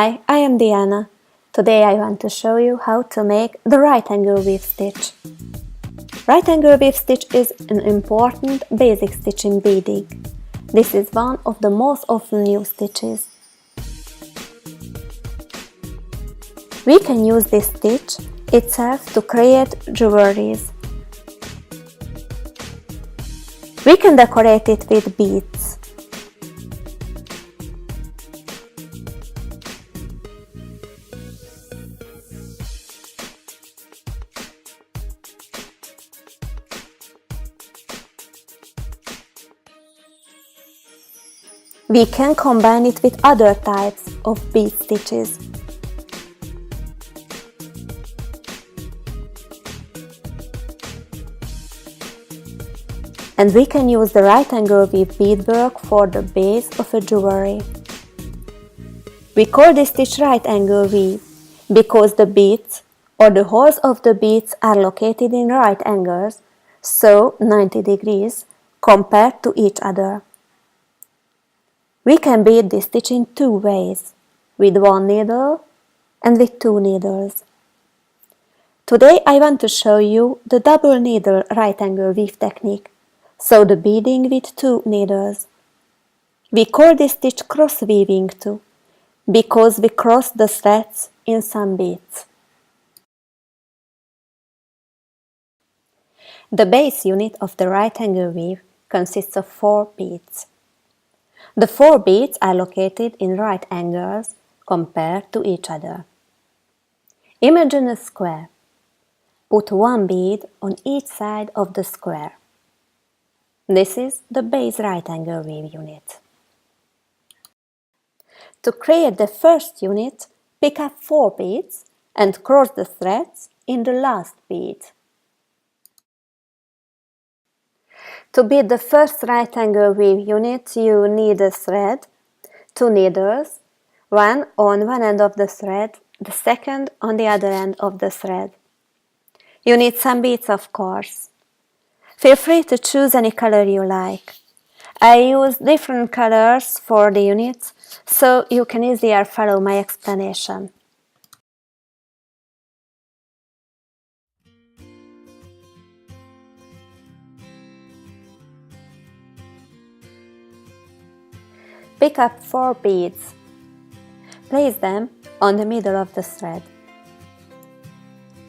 Hi, I am Diana. Today I want to show you how to make the right angle weave stitch. Right angle weave stitch is an important basic stitch in beading. This is one of the most often used stitches. We can use this stitch itself to create jewelries. We can decorate it with beads. We can combine it with other types of bead stitches. And we can use the right angle weave beadwork for the base of a jewelry. We call this stitch right angle weave because the beads or the holes of the beads are located in right angles, so 90 degrees, compared to each other. We can bead this stitch in two ways, with one needle and with two needles. Today I want to show you the double needle right angle weave technique, so the beading with two needles. We call this stitch cross weaving too, because we cross the threads in some beads. The base unit of the right angle weave consists of 4 beads. The 4 beads are located in right angles compared to each other. Imagine a square. Put 1 bead on each side of the square. This is the base right angle weave unit. To create the first unit, pick up 4 beads and cross the threads in the last bead. To bead the first right angle weave unit, you need a thread, 2 needles, one on one end of the thread, the second on the other end of the thread. You need some beads, of course. Feel free to choose any color you like. I use different colors for the units, so you can easier follow my explanation. Pick up 4 beads. Place them on the middle of the thread.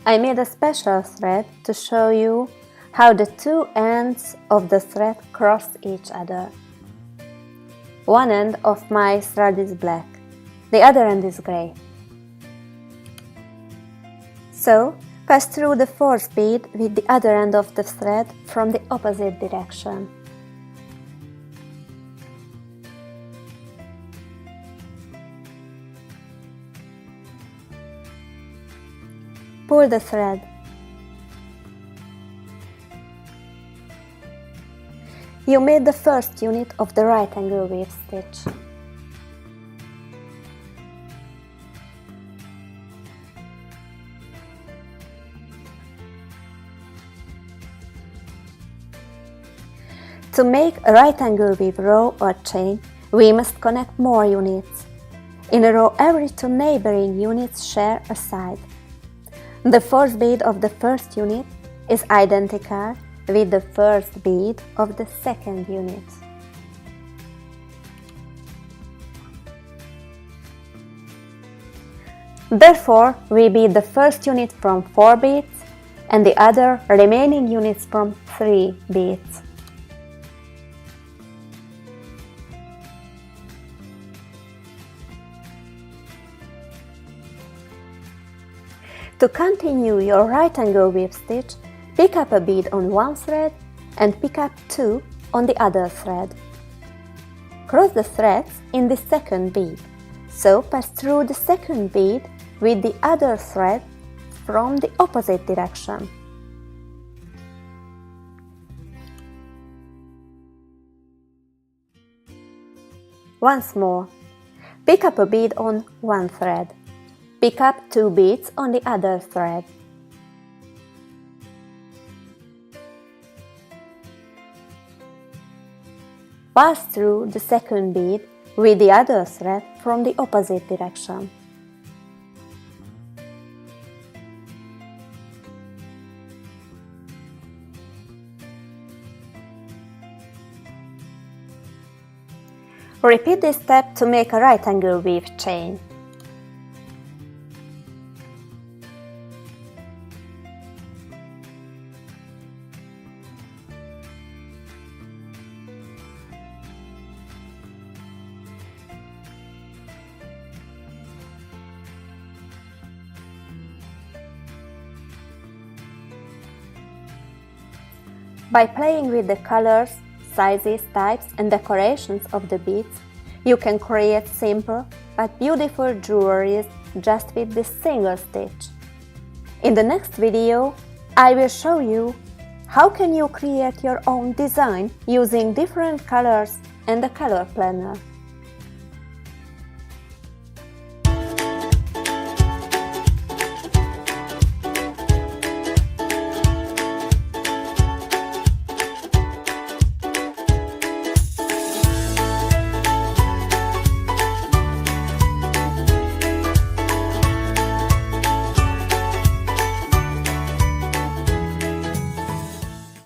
I made a special thread to show you how the 2 ends of the thread cross each other. One end of my thread is black, the other end is grey. So, pass through the 4th bead with the other end of the thread from the opposite direction. Pull the thread. You made the first unit of the right angle weave stitch. To make a right angle weave row or chain, we must connect more units. In a row, every 2 neighboring units share a side. The 4th bead of the first unit is identical with the 1st bead of the second unit. Therefore, we bead the first unit from 4 beads and the other remaining units from 3 beads. To continue your right angle weave stitch, pick up a bead on one thread and pick up 2 on the other thread. Cross the threads in the second bead, so pass through the second bead with the other thread from the opposite direction. Once more, pick up a bead on one thread. Pick up 2 beads on the other thread. Pass through the second bead with the other thread from the opposite direction. Repeat this step to make a right angle weave chain. By playing with the colors, sizes, types and decorations of the beads, you can create simple but beautiful jewelries just with this single stitch. In the next video, I will show you how can you create your own design using different colors and a color planner.